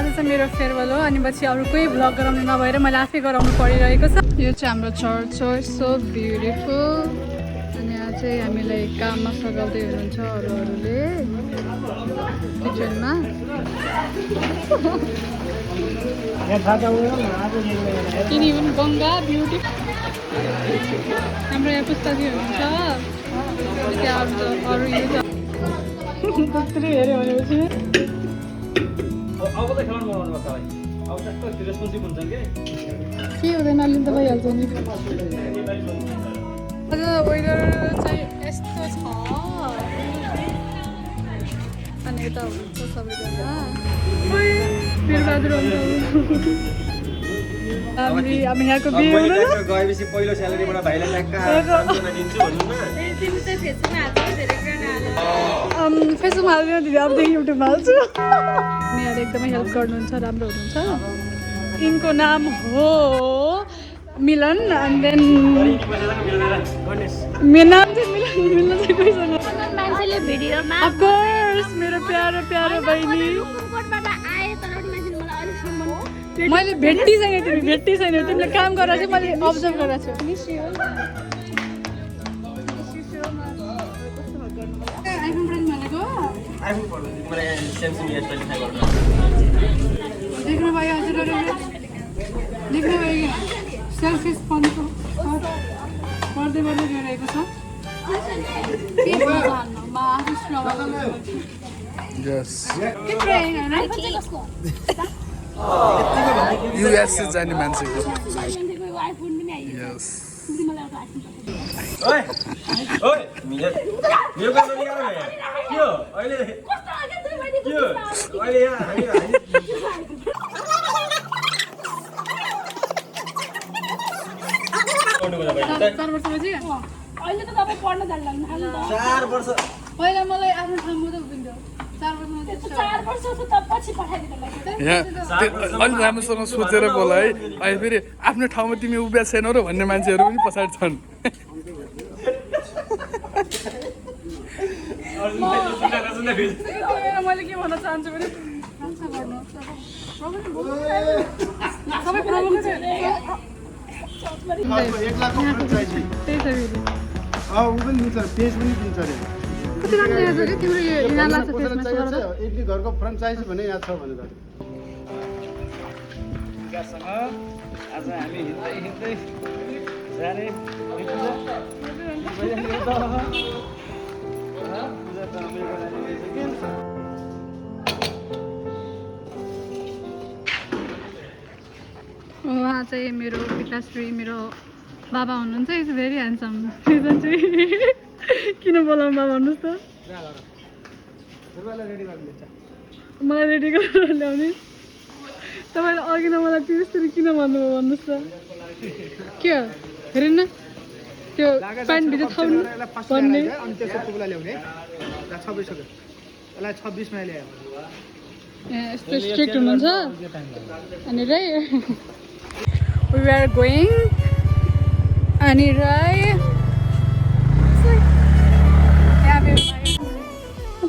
आज चाहिँ मेरो फेयरवेल हो अनि पछि अरू कोही भ्लग गराउनु नभएर मैले आफै गराउनु परिरहेको छ। यो चाहिँ हाम्रो चर्च हो, सो ब्युटिफुल। अनि यहाँ चाहिँ हामीलाई काममा सघाउँदै हुनुहुन्छ अरूहरूले किचनमा। गङ्गा ब्युटी हाम्रो यहाँ पुस्ताजी हुनुहुन्छ। त्यहाँ अरू यो छ त्यत्रो हेऱ्यो भनेपछि के हुँदैन अलि त भइहाल्छ नि। आज वेदर चाहिँ यस्तो छ अनि यता हुन्छ सबैजना बिरबहादुर हामी यहाँको बिहे गएपछि पहिलो स्यालेरीबाट भाइलाई दिन्छु भन्नु न। फेसबुकमा हाल्दैन दिदी, अबदेखि युट्युबमा हाल्छु। उनीहरूले एकदमै हेल्प गर्नुहुन्छ, राम्रो हुनुहुन्छ। यिनको नाम हो मिलन एन्ड देन मेरो नाम चाहिँ मिलन चाहिँ कोहीसँग अफकोर्स मेरो प्यारो प्यारो बहिनी। मैले भेट्टी छैन तिमीले काम गरेर चाहिँ मैले अब्जर्भ गरेको छु। देख्नु भयो हजुरहरूले, देख्नु भयो कि सेल्फिस पन्थो पर्दै गइरहेको छ। युएस जाने मान्छेको अहिले त तपाईँ पढ्न जान्नु 4 वर्ष पहिला मलाई आफ्नो ठाउँमा त उभिन्थ्यो 4 वर्ष अलिक राम्रोसँग सोचेर बोला है। अहिले फेरि आफ्नो ठाउँमा तिमी उभ्या छैनौ र भन्ने मान्छेहरू पनि पछाडि छन्। मैले के भन्न चाहन्छु भने इडली घरको फ्रेन्चाइज भने यहाँ छ भनेर आज हामी हिँड्दै जाने उहाँ चाहिँ मेरो पिताश्री मेरो बाबा हुनुहुन्छ। Is very handsome. रिजन चाहिँ किन बोलाउँ बाबा भन्नुहोस् त। मलाई रेडी गरेर ल्याउने तपाईँले अघि न मलाई त्यसरी किन भन्नुभयो भन्नुहोस् त। के हो हेर्नु न त्यो प्यान्ट भित्र थाउनु भन्ने यस्तो स्ट्रिक्ट हुनुहुन्छ। अनि राई वी आर गोइङ अनि राई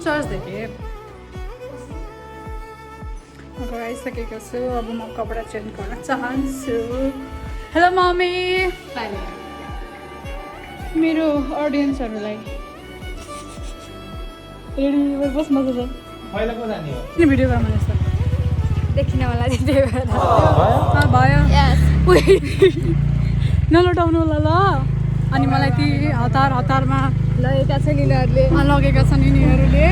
चर्च देखेँ आइसकेको छु। अब म कपडा चेन्ज गर्न चाहन्छु। हेलो मम्मी मेरो अडियन्सहरूलाई रेडी बस मजा छ भिडियो गरौँ भनेको देखिन होला भयो नलटाउनु होला ल। अनि मलाई ती हतारमा लगेका छन् यिनीहरूले लगेका छन् यिनीहरूले।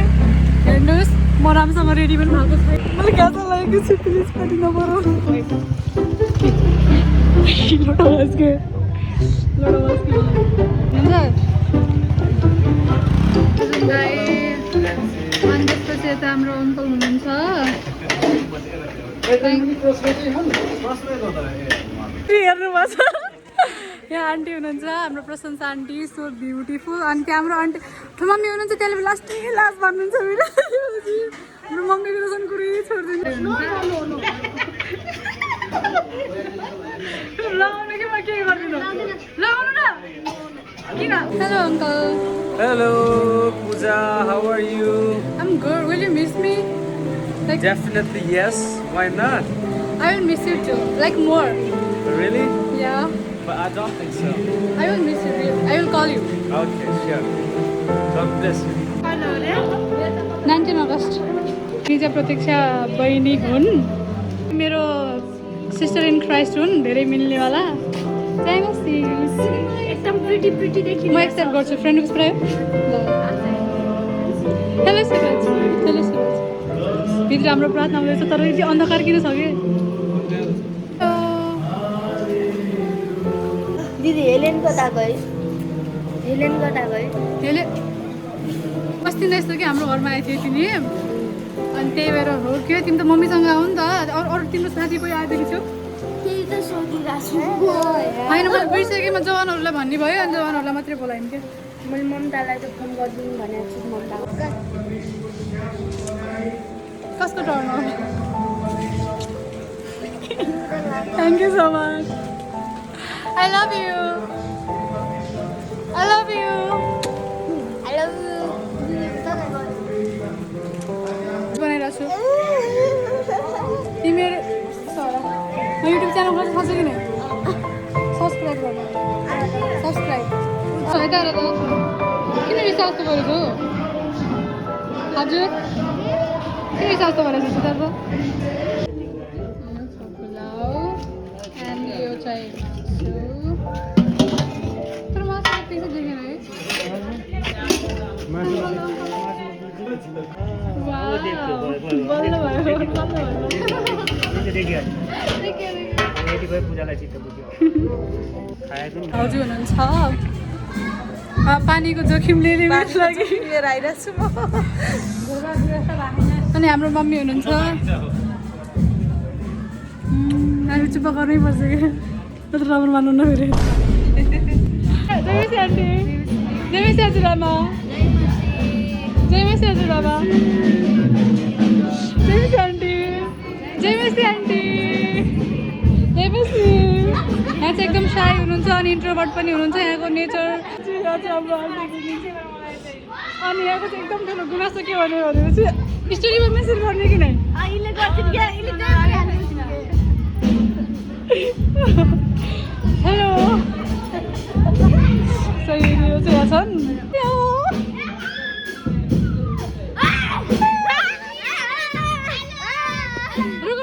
हेर्नुहोस् म राम्रोसँग रेडी पनि भएको छैन। मलाई गाजा लागेको छु, प्लिज पनि नपरौँ। अनि त्यसपछि यता हाम्रो अङ्कल हुनुहुन्छ। हेर्नु भएको छ यहाँ आन्टी हुनुहुन्छ हाम्रो प्रशंसा आन्टी, सो ब्युटिफुल। अनि त्यहाँ हाम्रो आन्टी ठुलो मम्मी हुनुहुन्छ, त्यसले लास्ट भन्नुहुन्छ मेरो हाम्रो मम्मीको त कुरै छोडिदिनु लगाउनु कि म के गरिदिनु लगाउनु न किन। Hello uncle. Hello Puja, how are you? I'm good. Will you miss me? Like, Definitely yes. Why not? I will miss you too. Like more. Really? Yeah. But I don't think so. I will miss you. Really. I will call you. Okay, sure. God bless you. 19 अगस्त निजा प्रतीक्षा बहिनी हुन् मेरो sister in Christ हुन् धेरै मिल्नेवाला एकदम pretty देखि म एक्सेप्ट गर्छु फ्रेन्ड रिक्वेस्ट प्रायो हेलो सुरज हेलो सुरज भित्र हाम्रो प्रार्थना हुँदैछ तर यति अन्धकार किन छ कि दिदी हेलेन कता गए हेले अस्ति नै यस्तो कि हाम्रो घरमा आएको थियो तिमी अनि त्यही भएर हो कि तिमी त मम्मीसँग आऊ नि त अरू तिम्रो साथी कोही आइदिएको थियो त्यही त सोधिरहेको छु होइन मैले बिर्सेँ म जवानहरूलाई भन्ने भयो अनि जवानहरूलाई मात्रै बोलाइन् क्या मैले ममतालाई त फोन गरिदिनु भनेको छु ममता कसको टर्न हो thank you so much I love you बनाइरहेको छु तिमीहरू म युट्युब च्यानल गर्नु सक्छु कि नै सब्सक्राइब गर्नु सब्सक्राइब यता हेर त किन रिसार्च त गरेको हजुर किन रिसार्च त गरेको छु त पुलाउ एन्ड यो चाहिँ तर मासु त्यति चाहिँ देखेन है बल्ल भयो भाउजू हुनुहुन्छ पानीको जोखिम लिने लागि लिएर आइरहेको छु म अनि हाम्रो मम्मी हुनुहुन्छ हामी चुप्पा गर्नै पर्छ कि नत्र राम्रो मान्नु नफेरि जयमेसी आन्टी जयमेसी हजुरआमा जयमेसी हजुरआमा जयमेसी आन्टी जयमेसी आन्टी जयमेसी यहाँ चाहिँ एकदम साई हुनुहुन्छ अनि इन्ट्रोभर्ट पनि हुनुहुन्छ यहाँको नेचर अनि यहाँको चाहिँ एकदम ठुलो गुनासो के भन्यो भनेपछि स्टोरीमा मेसेज गर्ने कि नै हेलो सही यो चाहिँ यहाँ छन् रुक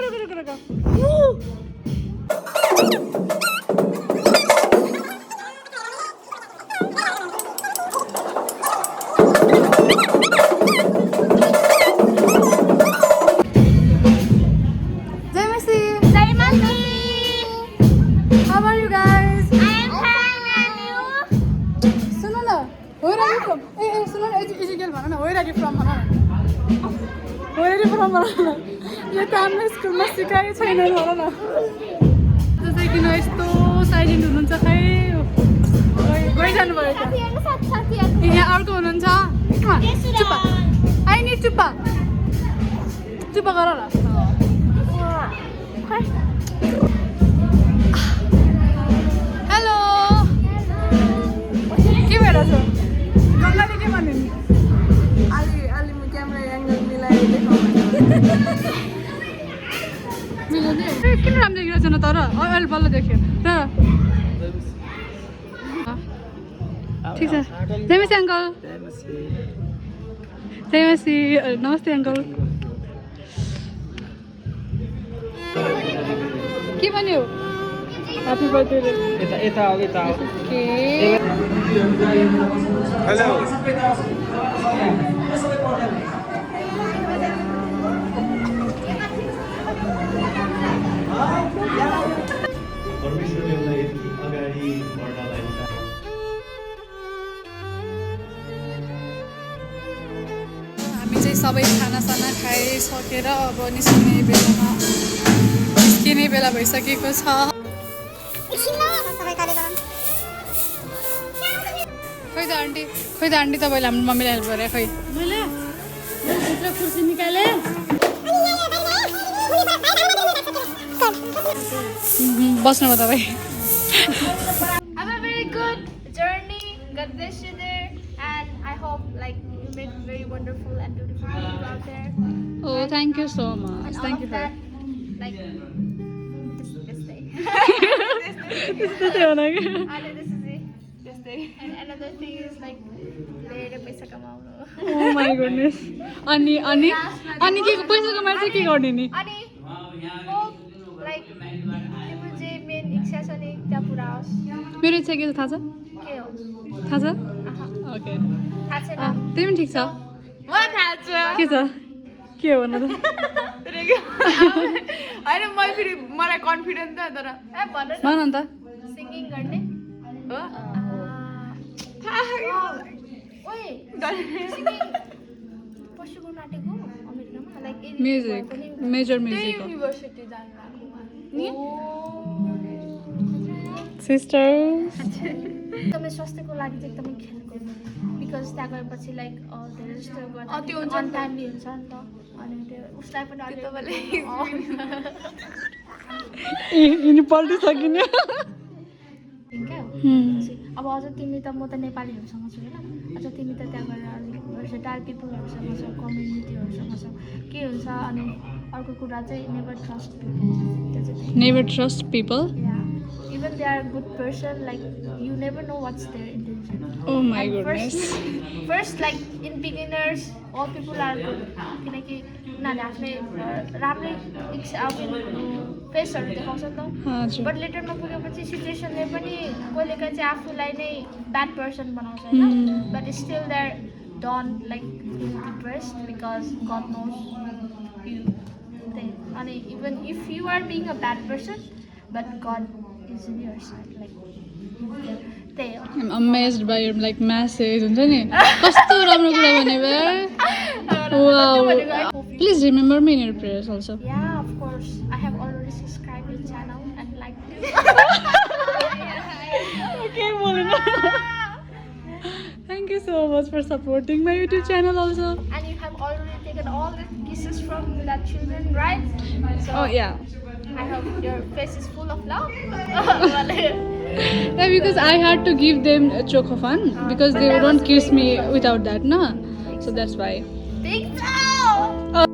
यो त हाम्रो स्कुलमा सिकाएको छैन भन न जस्तै किन यस्तो साइलेन्ट हुनुहुन्छ खै गइजानु भयो त यहाँ अर्को हुनुहुन्छ चुप्पा आई नि चुप्पा चुप्पा गर ल हेलो के भइरहेछ गङ्गाले के भन्यो नि अलि म क्यामेरा एङ्गल मिलाएर देखाउँ किन राम्रो देखिरहेको छैन तर अहिले बल्ल देख्यो र ठिक छ जयमेसी अङ्कल जयमेसी नमस्ते अङ्कल के भन्यो ह्याप्पी बर्थडे के हेलो हामी चाहिँ सबै खानासाना खाइसकेर अब निस्किने बेला भइसकेको छ खोइ त आन्टी तपाईँले हाम्रो मम्मीलाई हेल्प गरे खै मैले कुर्सी निकालेँ बस्नु भयो तपाईँ Have a very good journey. God bless you there, and I hope like you make very wonderful and beautiful people out there. Oh, thank you so And much. all Thank of you for that, like this day. त्यस्तो थियो होला कि And this is it. This day. And another thing is like धेरै पैसा कमाउनु. Oh my goodness. अनि अनि अनि के पैसा कमाएर चाहिँ के गर्ने नि अनि लाइक तिम्रो जे मेन इच्छा छ नि त्यहाँ पुरा होस्. मेरो इच्छा के छ थाहा छ के हो? थाहा छ ओके थाहा छैन. त्यही पनि ठिक छ मलाई थाहा छ. के छ के हो भन त होइन मैले फेरि मलाई कन्फिडेन्ट त तर ए भन न. भन त सिङ्गिङ गर्ने. हो ओए सिङ्गिङ पशुको नाटेको अमेरिकामा लाइक म्युजिक मेजर त्यही म्युजिक युनिभर्सिटी जानु लाग्यो सिस्टर्स एकदमै स्वास्थ्यको लागि चाहिँ एकदमै खेल गर्नु बिकज त्यहाँ गएपछि लाइक धेरै जस्तो त्यो हुन्छ नि त. अनटाइमली हुन्छ नि त अनि त्यो उसलाई पनि तपाईँले यिनी पल्टिसकिने क्या अब अझ तिमी त म त नेपालीहरूसँग छु होइन अझ तिमी त त्यहाँ गएर अलिक भेर्सेटाइल पिपलहरूसँग छौ कम्युनिटीहरूसँग छौ के हुन्छ अनि अर्को कुरा चाहिँ नेभर ट्रस्ट पिपल त्यो चाहिँ never trust people even they are good person like you never know what's their intention oh my goodness first like in beginners all people are good किनकि उनीहरूले आफ्नै राम्रै इच्छा फेसहरू देखाउँछ नि त हजुर बट लेटरमा पुगेपछि सिचुएसनले पनि कहिलेकाहीँ चाहिँ आफूलाई नै ब्याड पर्सन बनाउँछ होइन but still they're done like depressed because God knows you त्यही अनि even if you are being a bad person but God is in your side like त्यही हो I'm amazed by your like message हुन्छ नि कस्तो राम्रो कुरा भने wow please remember me in your prayers also Yeah, of course. I have already subscribed your channel and liked it. okay बोलेन thank you so much for supporting my YouTube channel also And you have already taken all the kisses from that children, right? So oh yeah I hope your face is full of love. yeah because I had to give them a chocofan because they that don't was kiss really me good. without that no so that's why Big no!